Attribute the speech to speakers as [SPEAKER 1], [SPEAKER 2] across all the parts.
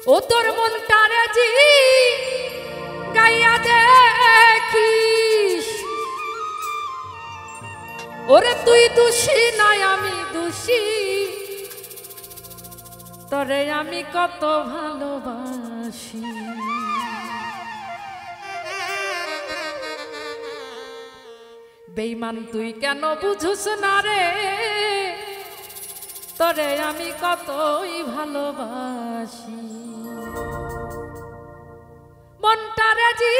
[SPEAKER 1] ও তোর মনটারে জি গাইয়া দেখিস, ওরে তুই দোষী নয় আমি দোষী, তোরে আমি কত ভালোবাসি। বেঈমান তুই কেন বুঝুস না রে, তোরে আমি কতই ভালোবাসি। মনটারে জি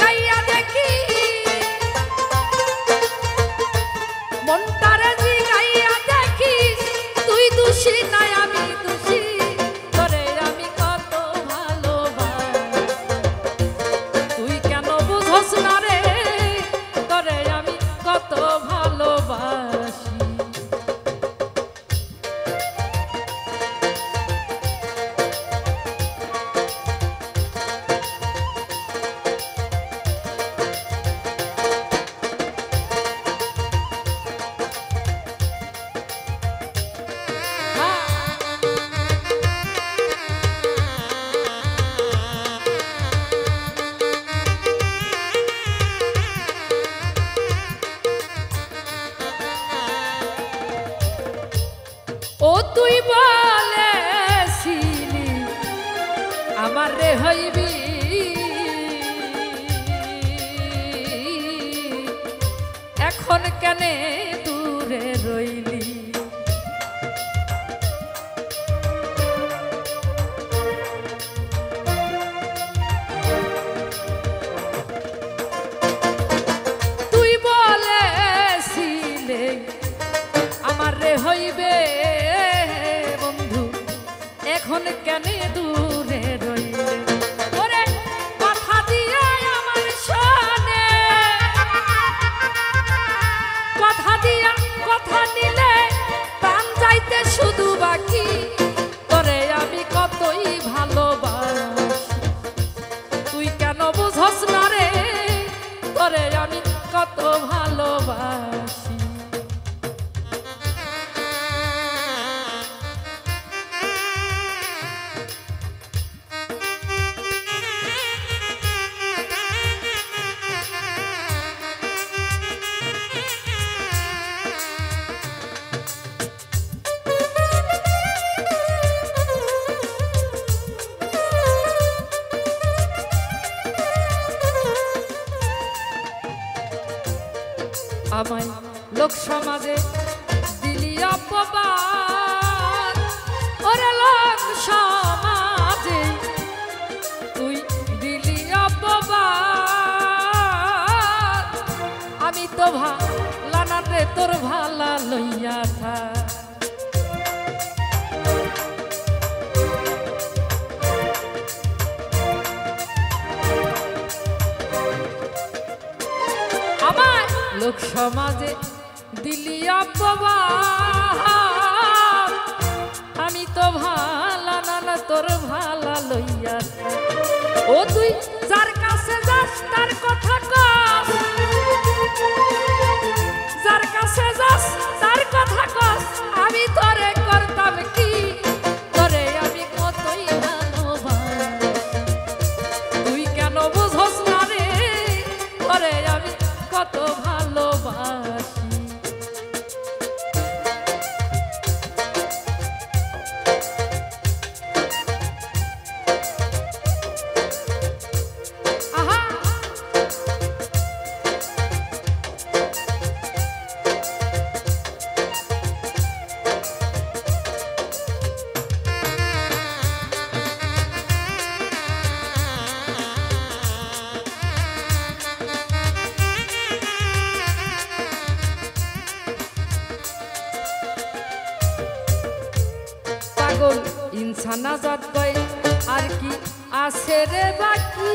[SPEAKER 1] গাইয়া দেখি, মনটারে জি গাইয়া দেখিস, তুই দোষী নাই আমি দোষী, তোরে আমি কত ভালোবাসি। তুই কেন বুঝোস না রে, তোরে আমি কত ভালোবাসি। ও তুই বলেছিলি আমার রে হইবি, এখন কেনে দূরে রইলি। তুই বলেছিলে আমার রে হইবে বন্ধু, এখন কেন দূরে রইলে। ওরে কথা দিয়ে আমার শোনে, কথা দিয়া কথা নিলে প্রাণ যাইতে শুধু বাকি, তোরে আমি কতই ভালোবাসি। তুই কেন বুঝস না রে, তোরে আমি কত ভালোবাসি। আমায় লোক সমাজে দিলি অপবাদ, ওরে লোক সমাজে তুই দিলি অপবাদ। আমি তো ভালা না রে তোর ভালা লইয়া থা, আমায় লোক সমাজে দিলি অপবাদ। আমি তো ভালা না তোর ভালা লইয়া। ও তুই যার কাছে যাস তার কথা কস, যার কাছে যাস তার কথা কস, আমি তোরে করতাম কি, তোরে আমি কতই ভালোবাসি। তুই কেন বুঝোস না রে, তোরে আমি কত ভালোবাসি। আহা পাগল ইনসানা জাত কয় আর কি আছে রে বাকি,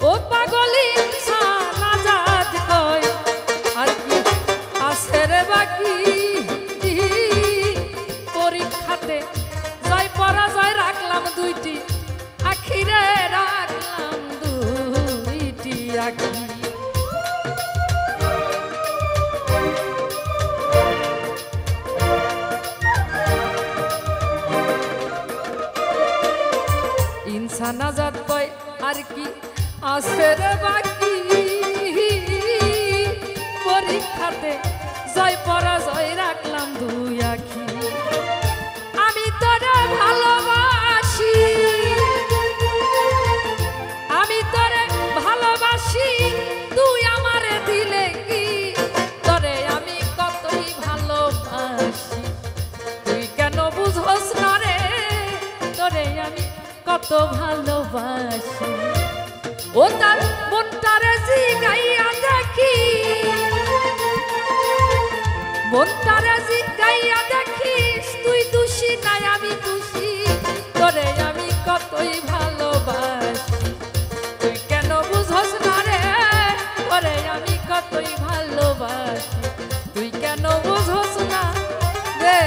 [SPEAKER 1] ও পাগল ইনসানা জাত কয় আর কি আছে রে বাকি। পরীক্ষাতে জয় পরাজয় রাখলাম দুইটি আখিরে, রাখলাম দুইটি আখি। জানাজাত কয় আর কি আছে রে বাকি পরীক্ষাতে জয় পরাজয় রাখলাম দুই আখি আমি তোরে ভালোবাসি আমি তোরে ভালোবাসি তুই আমারে দিলে কি তোরে আমি কতই ভালোবাসি তুই কেন বুঝোস না রে তোরে আমি কত ভালোবাসি ও তার মনটারে জিগাইয়া দেখি মনটারে জিগাইয়া দেখিস তুই দোষী নাই আমি দোষী তোরে আমি কতই ভালোবাসি তুই কেন বুঝোস না রে তোরে আমি কতই ভালোবাসি তুই কেন বুঝোস না রে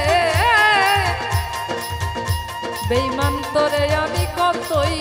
[SPEAKER 1] বেঈমান তোরে আমি কতই